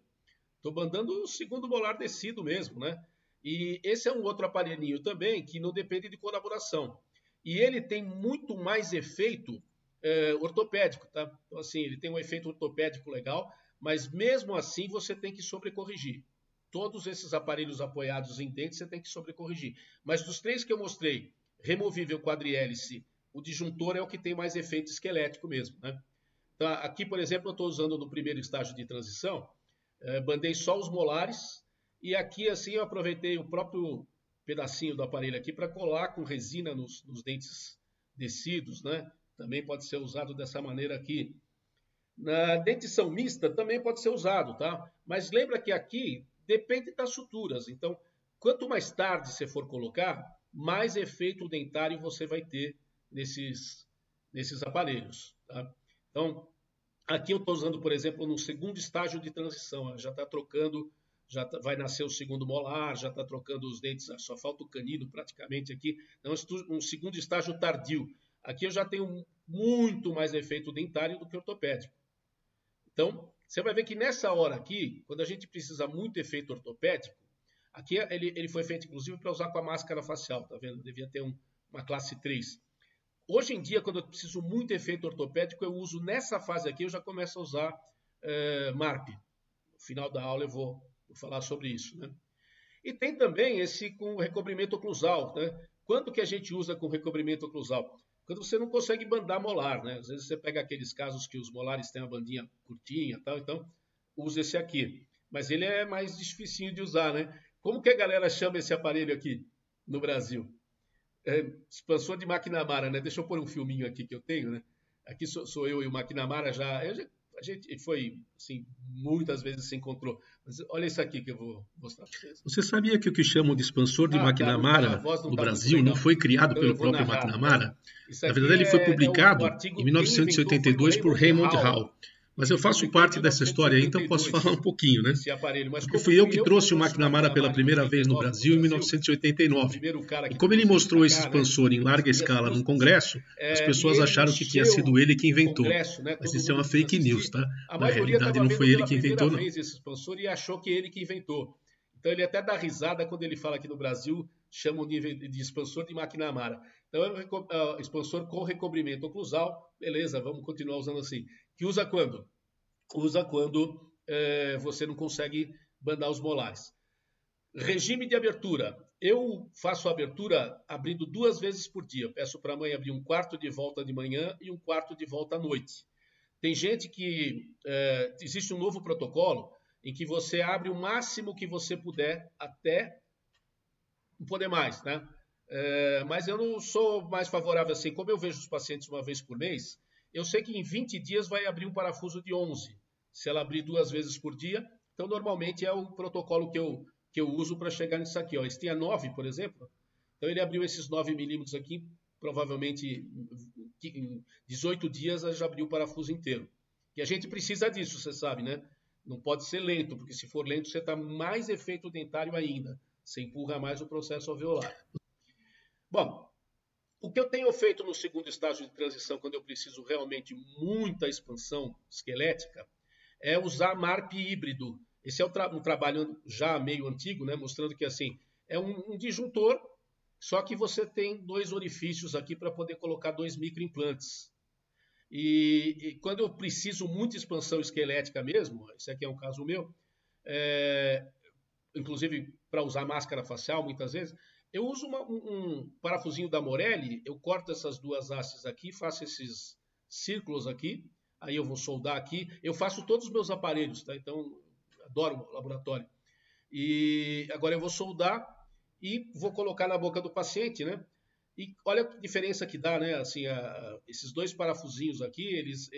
Estou bandando o segundo molar descido mesmo, né? E esse é um outro aparelhinho também que não depende de colaboração. E ele tem muito mais efeito ortopédico, tá? Então, assim, ele tem um efeito ortopédico legal, mas mesmo assim você tem que sobrecorrigir. Todos esses aparelhos apoiados em dentes você tem que sobrecorrigir. Mas dos 3 que eu mostrei, removível, quadrihélice, o disjuntor é o que tem mais efeito esquelético mesmo, né? Então, aqui, por exemplo, eu estou usando no primeiro estágio de transição, bandei só os molares, e aqui assim eu aproveitei o próprio pedacinho do aparelho aqui para colar com resina nos dentes descidos, né? Também pode ser usado dessa maneira aqui. Na dentição mista também pode ser usado, tá? Mas lembra que aqui depende das suturas. Então, quanto mais tarde você for colocar, mais efeito dentário você vai ter nesses aparelhos, tá? Então, Aqui eu estou usando, por exemplo, no segundo estágio de transição. Já está trocando, vai nascer o segundo molar, já está trocando os dentes, só falta o canino praticamente aqui. Então, um segundo estágio tardio. Aqui eu já tenho muito mais efeito dentário do que ortopédico. Então, você vai ver que nessa hora aqui, quando a gente precisa muito efeito ortopédico, aqui ele foi feito inclusive para usar com a máscara facial, tá vendo? Devia ter uma classe 3. Hoje em dia, quando eu preciso muito efeito ortopédico, eu uso nessa fase aqui, eu já começo a usar MARP. No final da aula eu vou falar sobre isso, né? E tem também esse com recobrimento oclusal, né? Quando que a gente usa com recobrimento oclusal? Quando você não consegue bandar molar, né? Às vezes você pega aqueles casos que os molares têm a bandinha curtinha, tal, então usa esse aqui. Mas ele é mais dificinho de usar, né? Como que a galera chama esse aparelho aqui no Brasil? Expansor de McNamara, né? Deixa eu pôr um filminho aqui que eu tenho, né? Aqui sou eu e o McNamara já. A gente foi, assim, muitas vezes se encontrou. Mas olha isso aqui que eu vou mostrar para vocês. Você sabia que o que chamam de expansor de McNamara no Brasil não foi criado pelo próprio McNamara? Na verdade, ele foi publicado em 1982 por Raymond Hall. Mas eu faço parte dessa história aí, então posso falar um pouquinho, né? Porque fui eu que trouxe o McNamara pela primeira vez no Brasil em 1989. E como ele mostrou esse expansor em larga escala num congresso, as pessoas acharam que tinha sido ele que inventou. Mas isso é uma fake news, tá? Na realidade, não foi ele que inventou, não. Esse expansor e achou que ele que inventou. Então ele até dá risada quando ele fala aqui no Brasil, chamam de expansor de McNamara. Então é um expansor com recobrimento oclusal, beleza, vamos continuar usando assim. Que usa quando? Usa quando você não consegue bandar os molares. Regime de abertura. Eu faço a abertura abrindo 2 vezes por dia. Peço para a mãe abrir 1/4 de volta de manhã e 1/4 de volta à noite. Tem gente que... existe um novo protocolo em que você abre o máximo que você puder até não poder mais, né? Mas eu não sou mais favorável assim. Como eu vejo os pacientes uma vez por mês, eu sei que em 20 dias vai abrir um parafuso de 11. Se ela abrir 2 vezes por dia, então normalmente é o protocolo que eu uso para chegar nisso aqui. Ó. Esse tinha 9, por exemplo. Então ele abriu esses 9 milímetros aqui, provavelmente em 18 dias já abriu o parafuso inteiro. E a gente precisa disso, você sabe, né? Não pode ser lento, porque se for lento você está mais efeito dentário ainda. Você empurra mais o processo alveolar. Bom, o que eu tenho feito no segundo estágio de transição, quando eu preciso realmente muita expansão esquelética, é usar MARP híbrido. Esse é um trabalho já meio antigo, né, mostrando que assim, é um disjuntor, só que você tem 2 orifícios aqui para poder colocar 2 microimplantes. E quando eu preciso muita expansão esquelética mesmo, esse aqui é um caso meu, inclusive para usar máscara facial muitas vezes, eu uso um parafusinho da Morelli, eu corto essas 2 hastes aqui, faço esses círculos aqui, aí eu vou soldar aqui, eu faço todos os meus aparelhos, tá? Então, adoro o laboratório. E agora eu vou soldar e vou colocar na boca do paciente, né? E olha a diferença que dá, né? Assim, esses 2 parafusinhos aqui, eles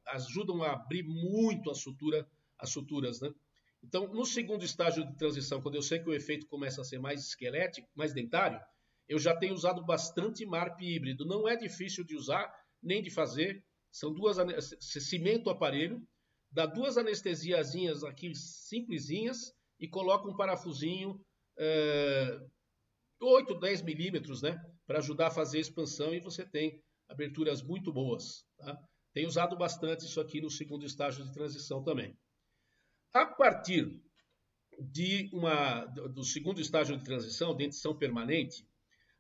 ajudam a abrir muito as suturas, né? Então, no segundo estágio de transição, quando eu sei que o efeito começa a ser mais esquelético, mais dentário, eu já tenho usado bastante MARP híbrido. Não é difícil de usar, nem de fazer. São 2... Você cimenta o aparelho, dá 2 anestesiazinhas aqui simplesinhas e coloca um parafusinho 8, 10 milímetros, né? Para ajudar a fazer a expansão e você tem aberturas muito boas. Tá? Tenho usado bastante isso aqui no segundo estágio de transição também. A partir do segundo estágio de transição, dentição permanente,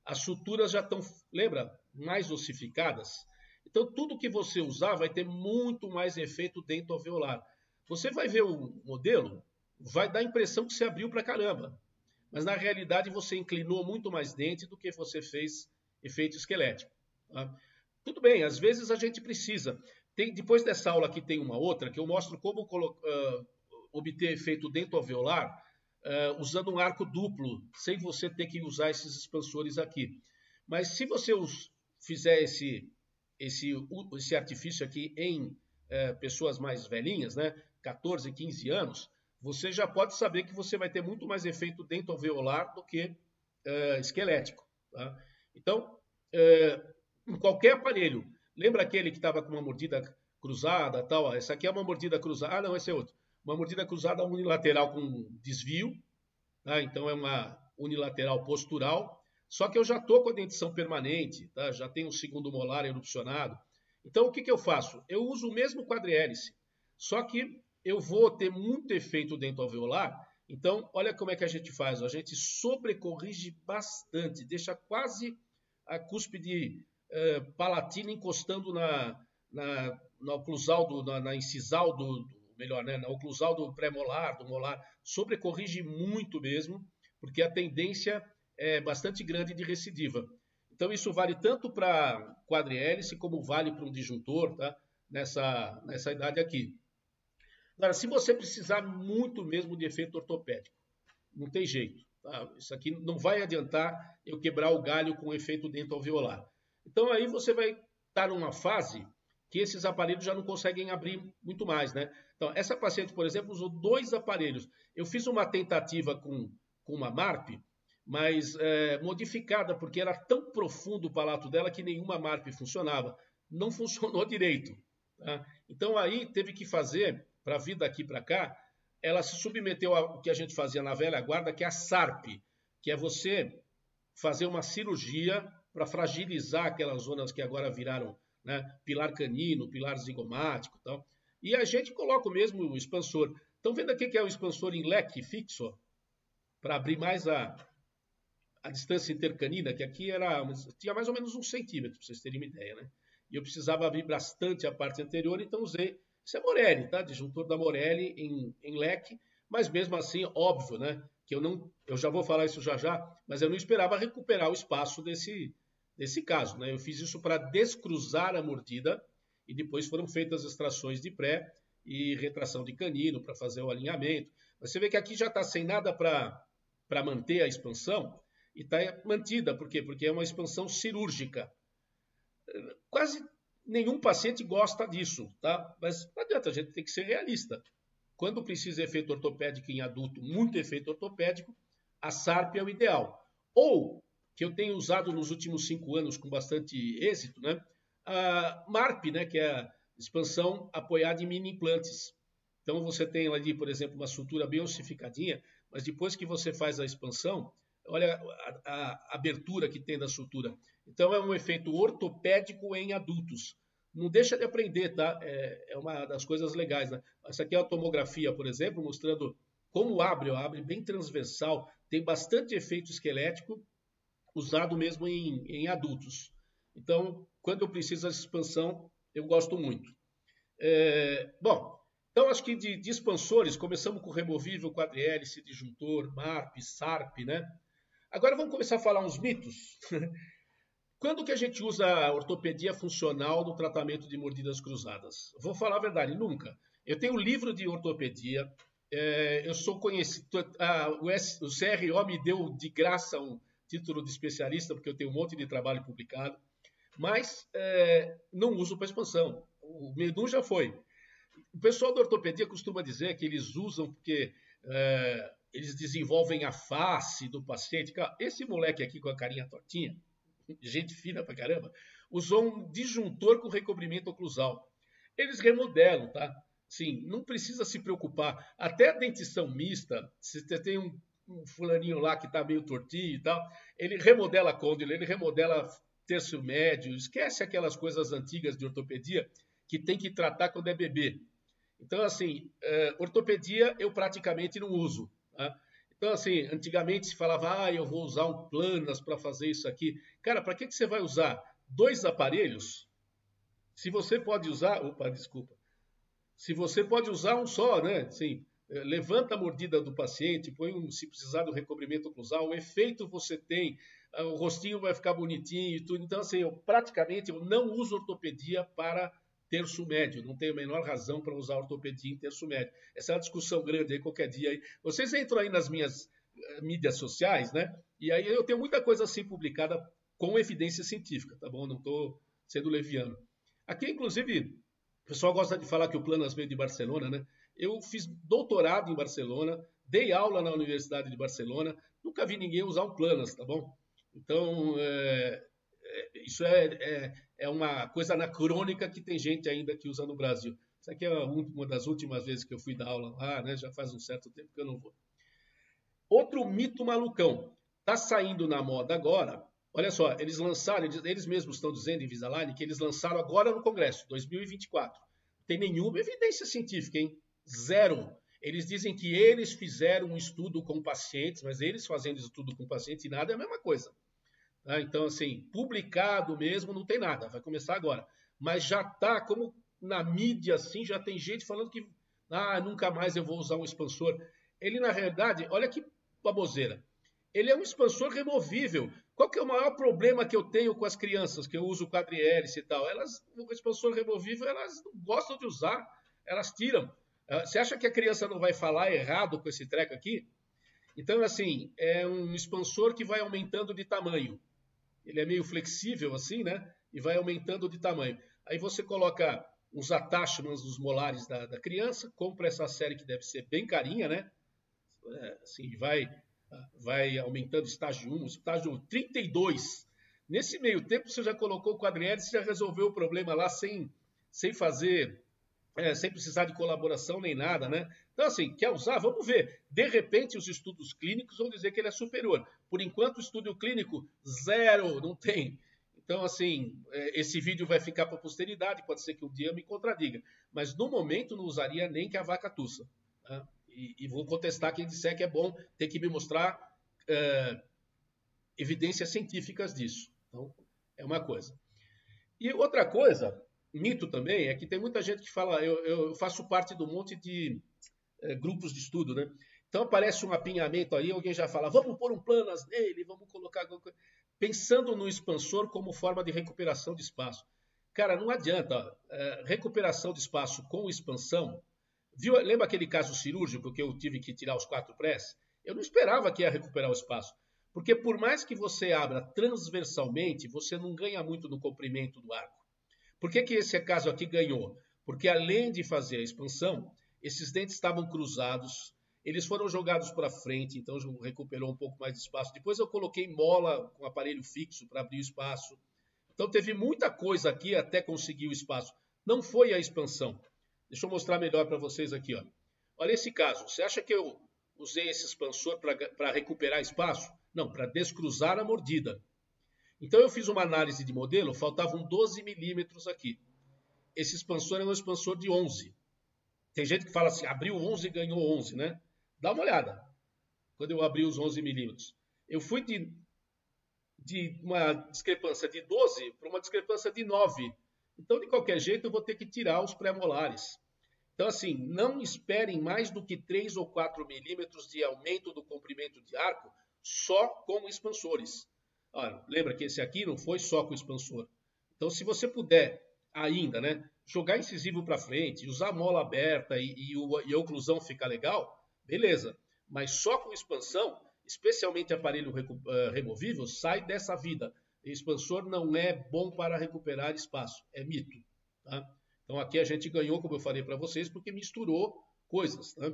as suturas já estão, lembra, mais ossificadas. Então, tudo que você usar vai ter muito mais efeito dento alveolar. Você vai ver o modelo, vai dar a impressão que você abriu para caramba. Mas, na realidade, você inclinou muito mais dente do que você fez efeito esquelético. Tá? Tudo bem, às vezes a gente precisa. Depois dessa aula aqui tem uma outra que eu mostro como obter efeito dento alveolar usando um arco duplo, sem você ter que usar esses expansores aqui. Mas se você fizer esse artifício aqui em pessoas mais velhinhas, né, 14, 15 anos, você já pode saber que você vai ter muito mais efeito dento alveolar do que esquelético. Tá? Então, em qualquer aparelho, lembra aquele que estava com uma mordida cruzada, tal. Essa aqui é uma mordida cruzada. Ah, não, esse é outro. Uma mordida cruzada unilateral com desvio, tá? Então é uma unilateral postural. Só que eu já estou com a dentição permanente, tá? Já tenho o segundo molar erupcionado. Então o que eu faço? Eu uso o mesmo quadrihélice, só que eu vou ter muito efeito dentoalveolar. Então, olha como é que a gente faz. A gente sobrecorrige bastante, deixa quase a cúspide palatina encostando na oclusal, na incisal melhor, né? Na oclusal do pré-molar, do molar. Sobrecorrige muito mesmo, porque a tendência é bastante grande de recidiva. Então, isso vale tanto para quadrihélice como vale para um disjuntor, tá? Nessa idade aqui. Agora, se você precisar muito mesmo de efeito ortopédico, não tem jeito. Tá? Isso aqui não vai adiantar eu quebrar o galho com efeito dentoalveolar. Então, aí você vai estar numa fase que esses aparelhos já não conseguem abrir muito mais, né? Então, essa paciente, por exemplo, usou 2 aparelhos. Eu fiz uma tentativa com uma MARP, mas modificada, porque era tão profundo o palato dela que nenhuma MARP funcionava. Não funcionou direito. Tá? Então, aí teve que fazer, para vir daqui para cá, ela se submeteu ao que a gente fazia na velha guarda, que é a SARP, que é você fazer uma cirurgia para fragilizar aquelas zonas que agora viraram, né, pilar canino, pilar zigomático e tal. E a gente coloca mesmo o expansor. Estão vendo aqui que é o expansor em leque fixo? Para abrir mais a distância intercanina, que aqui tinha mais ou menos 1 centímetro, para vocês terem uma ideia, né? E eu precisava abrir bastante a parte anterior, então usei. Isso é Morelli, tá? Disjuntor da Morelli em leque, mas mesmo assim, óbvio, né? Que eu já vou falar isso já, mas eu não esperava recuperar o espaço desse caso, né? Eu fiz isso para descruzar a mordida e depois foram feitas as extrações de pré e retração de canino para fazer o alinhamento. Mas você vê que aqui já está sem nada para manter a expansão e está mantida. Por quê? Porque é uma expansão cirúrgica. Quase nenhum paciente gosta disso, tá? Mas não adianta, a gente tem que ser realista. Quando precisa de efeito ortopédico em adulto, muito efeito ortopédico, a SARP é o ideal. Ou, que eu tenho usado nos últimos 5 anos com bastante êxito, né? A MARP, né? Que é a expansão apoiada em mini implantes. Então você tem ali, por exemplo, uma sutura bem ossificadinha, mas depois que você faz a expansão, olha a abertura que tem da sutura. Então é um efeito ortopédico em adultos. Não deixa de aprender, tá? É uma das coisas legais, né? Essa aqui é a tomografia, por exemplo, mostrando como abre bem transversal, tem bastante efeito esquelético, usado mesmo em adultos. Então, quando eu preciso dessa expansão, eu gosto muito. Bom, então acho que de expansores, começamos com removível, quadrihélice, disjuntor, MARP, SARP, né? Agora vamos começar a falar uns mitos. Quando que a gente usa a ortopedia funcional no tratamento de mordidas cruzadas? Vou falar a verdade, nunca. Eu tenho um livro de ortopedia, eu sou conhecido, o CRO me deu de graça um título de especialista, porque eu tenho um monte de trabalho publicado, mas não uso para expansão. O menu já foi. O pessoal da ortopedia costuma dizer que eles usam porque eles desenvolvem a face do paciente. Esse moleque aqui com a carinha tortinha, gente fina pra caramba, usou um disjuntor com recobrimento oclusal. Eles remodelam, tá? Sim, não precisa se preocupar. Até a dentição mista, se você tem um fulaninho lá que está meio tortinho e tal, ele remodela côndilo, ele remodela terço médio, esquece aquelas coisas antigas de ortopedia que tem que tratar quando é bebê. Então, assim, ortopedia eu praticamente não uso, tá? Então, assim, antigamente se falava, eu vou usar um Planas para fazer isso aqui. Cara, para que você vai usar 2 aparelhos? Se você pode usar... Opa, desculpa. Se você pode usar um só, né? Assim, levanta a mordida do paciente, põe, se precisar do recobrimento oclusal, o efeito você tem, o rostinho vai ficar bonitinho e tudo. Então, assim, eu não uso ortopedia para terço médio, não tenho a menor razão para usar ortopedia em terço médio. Essa é uma discussão grande aí, qualquer dia aí. Vocês entram aí nas minhas mídias sociais, né? E aí eu tenho muita coisa assim publicada com evidência científica, tá bom? Não estou sendo leviano. Aqui, inclusive, o pessoal gosta de falar que o Planas veio de Barcelona, né? Eu fiz doutorado em Barcelona, dei aula na Universidade de Barcelona, nunca vi ninguém usar um Planas, tá bom? Então, isso é é uma coisa anacrônica que tem gente ainda que usa no Brasil. Isso aqui é uma das últimas vezes que eu fui dar aula lá, né? Já faz um certo tempo que eu não vou. Outro mito malucão. Está saindo na moda agora. Olha só, eles lançaram, eles mesmos estão dizendo em Invisalign que eles lançaram agora no Congresso, 2024. Não tem nenhuma evidência científica, hein? Zero. Eles dizem que eles fizeram um estudo com pacientes, mas eles fazendo estudo com pacientes e nada é a mesma coisa. Tá? Então, assim, publicado mesmo não tem nada, vai começar agora. Mas já está, como na mídia, assim, já tem gente falando que nunca mais eu vou usar um expansor. Ele, na realidade, olha que baboseira. Ele é um expansor removível. Qual que é o maior problema que eu tenho com as crianças, que eu uso quadrihélice e tal? O expansor removível, elas não gostam de usar, elas tiram. Você acha que a criança não vai falar errado com esse treco aqui? Então, assim, é um expansor que vai aumentando de tamanho. Ele é meio flexível, assim, né? E vai aumentando de tamanho. Aí você coloca os attachments dos molares da criança, compra essa série que deve ser bem carinha, né? Assim, vai aumentando estágio 1, estágio 32. Nesse meio tempo, você já colocou o quadrihélice, já resolveu o problema lá sem fazer, sem precisar de colaboração nem nada, né? Então, assim, quer usar? Vamos ver. De repente, os estudos clínicos vão dizer que ele é superior. Por enquanto, o estudo clínico, zero, não tem. Então, assim, esse vídeo vai ficar para a posteridade, pode ser que um dia me contradiga. Mas, no momento, não usaria nem que a vaca tussa. Tá? E vou contestar quem disser que é bom, tem que me mostrar evidências científicas disso. Então, é uma coisa. E outra coisa, mito também, é que tem muita gente que fala, eu faço parte de um monte de grupos de estudo, né? Então aparece um apinhamento aí, alguém já fala, vamos pôr um planas nele, vamos colocar... Pensando no expansor como forma de recuperação de espaço. Cara, não adianta. Recuperação de espaço com expansão... Lembra aquele caso cirúrgico que eu tive que tirar os 4 press? Eu não esperava que ia recuperar o espaço. Porque por mais que você abra transversalmente, você não ganha muito no comprimento do arco. Por que esse caso aqui ganhou? Porque além de fazer a expansão, esses dentes estavam cruzados, eles foram jogados para frente, então recuperou um pouco mais de espaço. Depois eu coloquei mola com aparelho fixo para abrir o espaço. Então teve muita coisa aqui até conseguir o espaço. Não foi a expansão. Deixa eu mostrar melhor para vocês aqui. Ó. Olha esse caso. Você acha que eu usei esse expansor para recuperar espaço? Não, para descruzar a mordida. Então eu fiz uma análise de modelo, faltavam 12 milímetros aqui. Esse expansor é um expansor de 11. Tem gente que fala assim, abriu 11 e ganhou 11, né? Dá uma olhada. Quando eu abri os 11 milímetros. Eu fui de uma discrepância de 12 para uma discrepância de 9. Então, de qualquer jeito, eu vou ter que tirar os pré-molares. Então, assim, não esperem mais do que 3 ou 4 milímetros de aumento do comprimento de arco só com expansores. Olha, lembra que esse aqui não foi só com expansor. Então, se você puder ainda, né, jogar incisivo para frente, usar a mola aberta e a oclusão ficar legal, beleza. Mas só com expansão, especialmente aparelho removível, sai dessa vida. Expansor não é bom para recuperar espaço, é mito. Tá? Então aqui a gente ganhou, como eu falei para vocês, porque misturou coisas. Tá?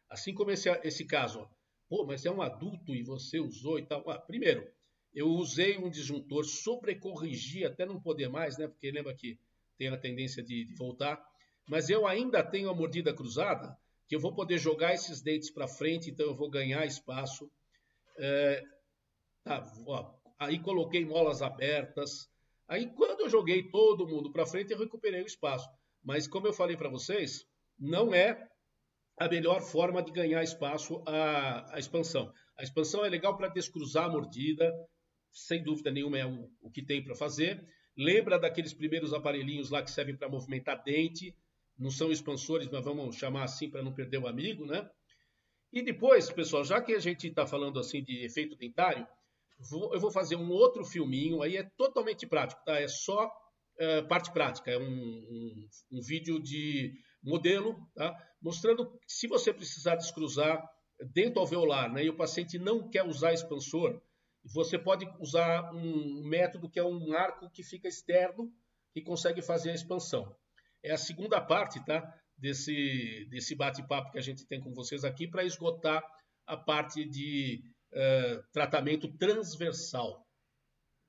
Assim como esse caso. Ó. Pô, mas é um adulto e você usou e tal. Primeiro, eu usei um disjuntor, sobrecorrigi até não poder mais, né? Porque lembra que tem a tendência de voltar. Mas eu ainda tenho a mordida cruzada, que eu vou poder jogar esses dentes para frente, então eu vou ganhar espaço. Aí coloquei molas abertas. Aí quando eu joguei todo mundo para frente, eu recuperei o espaço. Mas como eu falei para vocês, não é a melhor forma de ganhar espaço a expansão. A expansão é legal para descruzar a mordida, sem dúvida nenhuma é o que tem para fazer. Lembra daqueles primeiros aparelhinhos lá que servem para movimentar dente, não são expansores, mas vamos chamar assim para não perder o amigo, né? E depois, pessoal, já que a gente está falando assim de efeito dentário, eu vou fazer um outro filminho, aí é totalmente prático, tá? É só parte prática, é um vídeo de modelo, tá? Mostrando que se você precisar descruzar dento alveolar, né, e o paciente não quer usar expansor, você pode usar um método que é um arco que fica externo e consegue fazer a expansão. É a segunda parte, tá? Desse bate-papo que a gente tem com vocês aqui para esgotar a parte de tratamento transversal.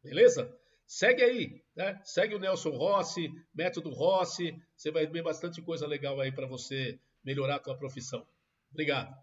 Beleza? segue aí, né? Segue o Nelson Rossi, Método Rossi, você vai ver bastante coisa legal aí para você melhorar a tua profissão. Obrigado.